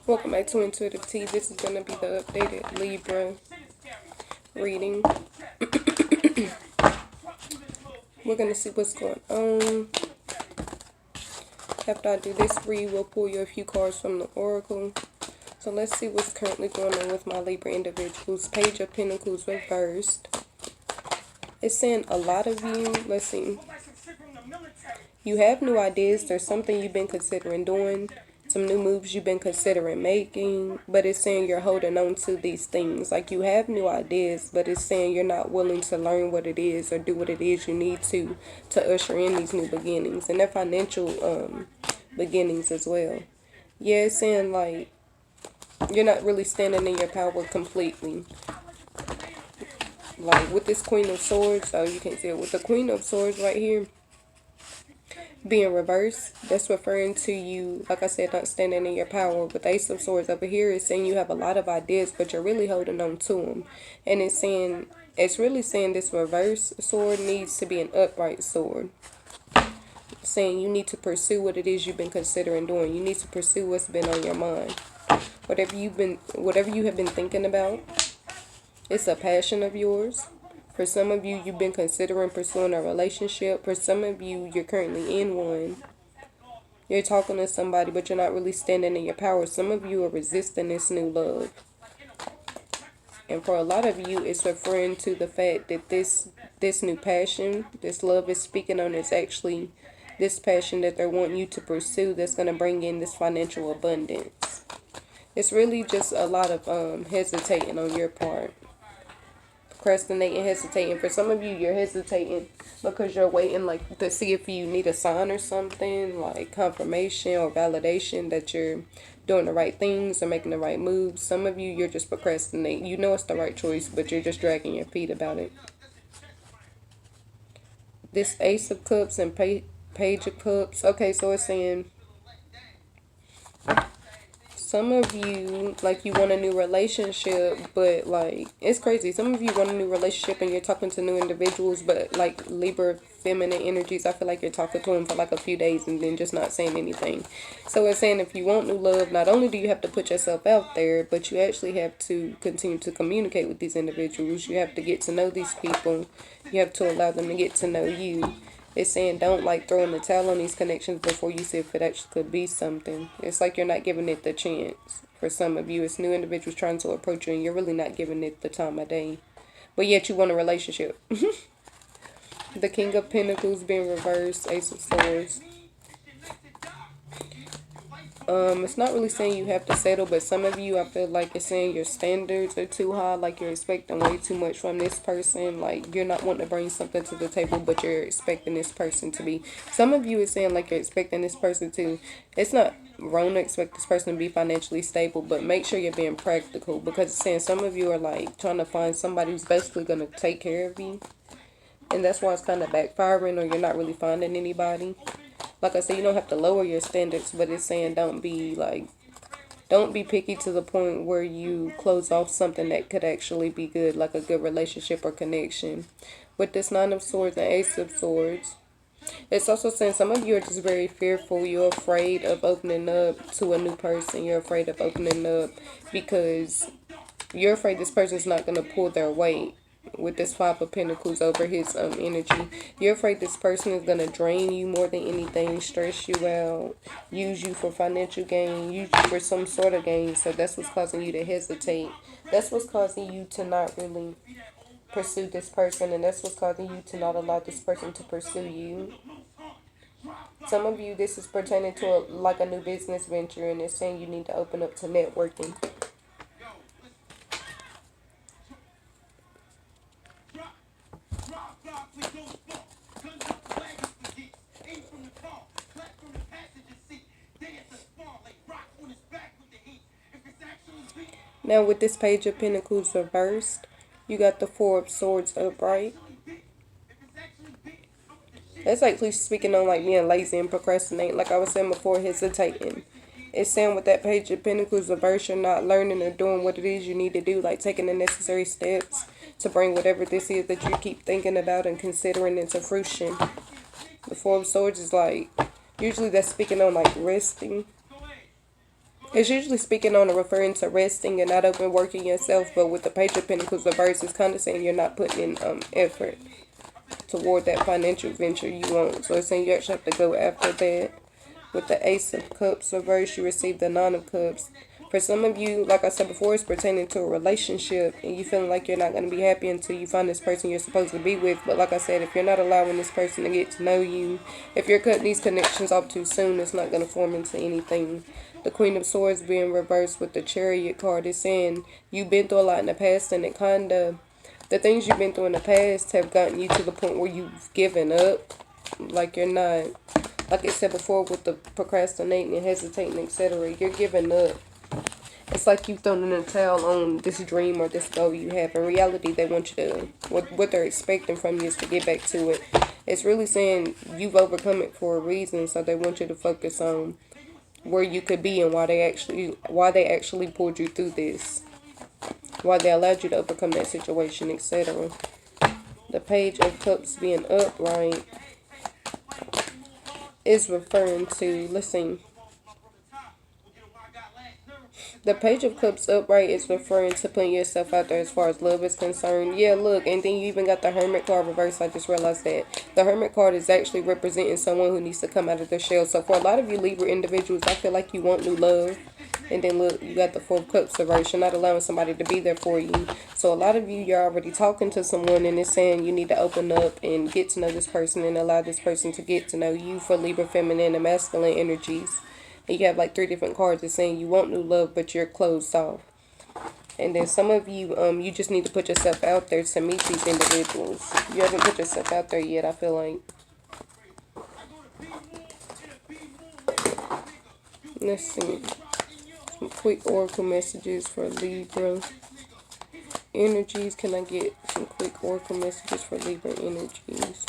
Welcome back to Intuitive Tea. This is going to be the updated Libra reading. We're going to see what's going on. After I do this read, we'll pull you a few cards from the Oracle. So let's see what's currently going on with my Libra individuals. Page of Pentacles reversed. It's saying a lot of you, let's see. You have new ideas. There's something you've been considering doing. Some new moves you've been considering making, but it's saying you're holding on to these things. Like you have new ideas, but it's saying you're not willing to learn what it is or do what it is you need to usher in these new beginnings. And they're financial beginnings as well. Yeah, it's saying like you're not really standing in your power completely. Like with this Queen of Swords, oh, you can't see it. With the Queen of Swords right here being reversed, that's referring to you, like I said, not standing in your power. With Ace of Swords over here, it's saying you have a lot of ideas, but you're really holding on to them. And it's really saying this reverse sword needs to be an upright sword. It's saying you need to pursue what it is you've been considering doing. You need to pursue what's been on your mind. Whatever you have been thinking about, it's a passion of yours. For some of you, you've been considering pursuing a relationship. For some of you, you're currently in one. You're talking to somebody, but you're not really standing in your power. Some of you are resisting this new love. And for a lot of you, it's referring to the fact that this new passion, this love is speaking on, is actually this passion that they're wanting you to pursue that's going to bring in this financial abundance. It's really just a lot of hesitating on your part. Procrastinating, hesitating. For some of you, you're hesitating because you're waiting like to see if you need a sign or something, like confirmation or validation that you're doing the right things or making the right moves. Some of you, you're just procrastinating. You know it's the right choice, but you're just dragging your feet about it. This Ace of Cups and Page of Cups. Okay, so it's saying some of you, like, you want a new relationship, but, like, it's crazy. Some of you want a new relationship and you're talking to new individuals, but, like, Libra feminine energies, I feel like you're talking to them for, like, a few days and then just not saying anything. So it's saying if you want new love, not only do you have to put yourself out there, but you actually have to continue to communicate with these individuals. You have to get to know these people. You have to allow them to get to know you. It's saying don't like throw in the towel on these connections before you see if it actually could be something. It's like you're not giving it the chance. For some of you, it's new individuals trying to approach you and you're really not giving it the time of day. But yet you want a relationship. The King of Pentacles being reversed, Ace of Swords. It's not really saying you have to settle, but some of you, I feel like it's saying your standards are too high, like you're expecting way too much from this person, like you're not wanting to bring something to the table, but you're expecting this person to be, some of you is saying like you're expecting this person to, it's not wrong to expect this person to be financially stable, but make sure you're being practical, because it's saying some of you are like trying to find somebody who's basically going to take care of you, and that's why it's kind of backfiring, or you're not really finding anybody. Like I said, you don't have to lower your standards, but it's saying don't be picky to the point where you close off something that could actually be good, like a good relationship or connection. With this Nine of Swords and Ace of Swords, it's also saying some of you are just very fearful. You're afraid of opening up to a new person. You're afraid of opening up because you're afraid this person's not going to pull their weight. With this Five of Pentacles over his energy, you're afraid this person is going to drain you more than anything, stress you out, use you for financial gain, use you for some sort of gain. So that's what's causing you to hesitate. That's what's causing you to not really pursue this person, and that's what's causing you to not allow this person to pursue you. Some of you, this is pertaining to like a new business venture, and it's saying you need to open up to networking. Now with this Page of Pentacles reversed, you got the Four of Swords upright. That's like speaking on like being lazy and procrastinating. Like I was saying before, hesitating. It's saying with that Page of Pentacles reversed, you're not learning or doing what it is you need to do, like taking the necessary steps to bring whatever this is that you keep thinking about and considering into fruition. The Four of Swords is like, usually that's speaking on like resting. It's usually speaking on or referring to resting and not overworking yourself, but with the Page of Pentacles reverse, it's kind of saying you're not putting in effort toward that financial venture you want. So it's saying you actually have to go after that. With the Ace of Cups reverse, you receive the Nine of Cups. For some of you, like I said before, it's pertaining to a relationship and you feeling like you're not going to be happy until you find this person you're supposed to be with. But like I said, if you're not allowing this person to get to know you, if you're cutting these connections off too soon, it's not going to form into anything. The Queen of Swords being reversed with the Chariot card is saying you've been through a lot in the past, and it kind of, the things you've been through in the past have gotten you to the point where you've given up. Like you're not, like I said before, with the procrastinating and hesitating, etc. You're giving up. It's like you've thrown in the towel on this dream or this goal you have. In reality, they want you to, what they're expecting from you is to get back to it. It's really saying you've overcome it for a reason, so they want you to focus on where you could be and why they actually pulled you through this. Why they allowed you to overcome that situation, etc. The Page of Cups being upright is referring to, listen, the Page of Cups upright is referring to putting yourself out there as far as love is concerned. Yeah, look, and then you even got the Hermit card reversed. I just realized that. The Hermit card is actually representing someone who needs to come out of their shell. So for a lot of you Libra individuals, I feel like you want new love. And then look, you got the Four of Cups reversed. You're not allowing somebody to be there for you. So a lot of you, you're already talking to someone and it's saying you need to open up and get to know this person and allow this person to get to know you for Libra feminine and masculine energies. And you have like 3 different cards that's saying you want new love, but you're closed off. And then some of you, you just need to put yourself out there to meet these individuals. You haven't put yourself out there yet, I feel like. Let's see. Some quick oracle messages for Libra energies. Can I get some quick oracle messages for Libra energies?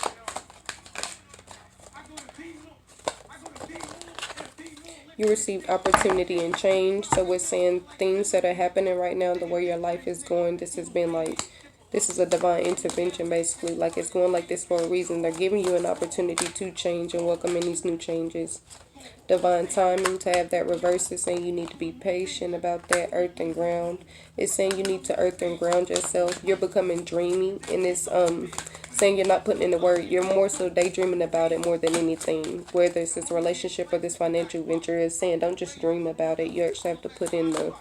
You received opportunity and change. So we're saying things that are happening right now, the way your life is going, this has been like, this is a divine intervention basically. Like it's going like this for a reason. They're giving you an opportunity to change and welcome in these new changes. Divine timing to have that reverse is saying you need to be patient about that. Earth and ground. It's saying you need to earth and ground yourself. You're becoming dreamy. And it's saying you're not putting in the word. You're more so daydreaming about it more than anything. Whether it's this relationship or this financial venture, is saying don't just dream about it. You actually have to put in the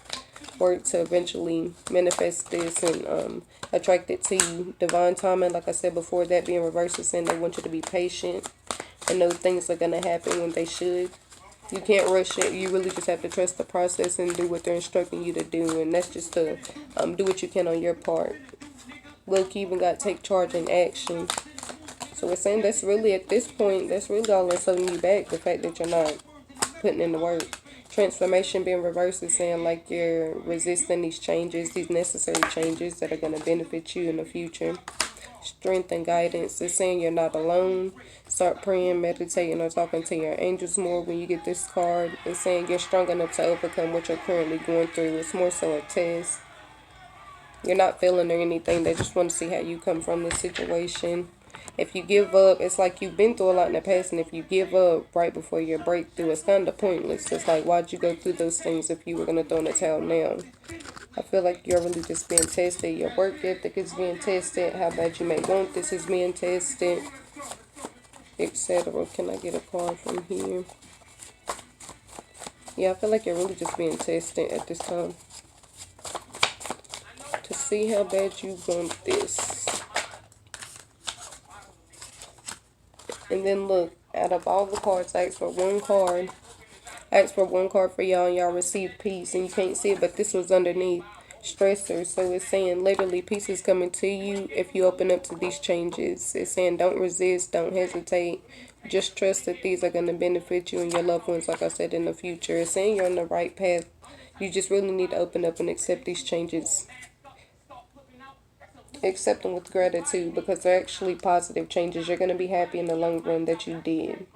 work to eventually manifest this and attract it to you. Divine timing, like I said before, that being reversed is saying they want you to be patient and know things are going to happen when they should. You can't rush it. You really just have to trust the process and do what they're instructing you to do. And that's just to do what you can on your part. Look, you even got to take charge and action. So we're saying that's really, at this point, that's really all that's holding you back. The fact that you're not putting in the work. Transformation being reversed is saying like you're resisting these changes, these necessary changes that are going to benefit you in the future. Strength and guidance is saying you're not alone. Start praying, meditating, or talking to your angels more when you get this card. It's saying you're strong enough to overcome what you're currently going through. It's more so a test. You're not feeling or anything. They just want to see how you come from the situation. If you give up, it's like you've been through a lot in the past, and if you give up right before your breakthrough, it's kind of pointless. It's like, why'd you go through those things if you were going to throw in the towel now? I feel like you're really just being tested. Your work ethic is being tested. How bad you may want this is being tested, etc. Can I get a card from here? Yeah, I feel like you're really just being tested at this time to see how bad you want this. And then look, out of all the cards, I asked for one card. I asked for one card for y'all, and y'all received peace. And you can't see it, but this was underneath stressor. So it's saying literally peace is coming to you if you open up to these changes. It's saying don't resist, don't hesitate. Just trust that these are going to benefit you and your loved ones, like I said, in the future. It's saying you're on the right path. You just really need to open up and accept these changes. Accept them with gratitude because they're actually positive changes. You're going to be happy in the long run that you did.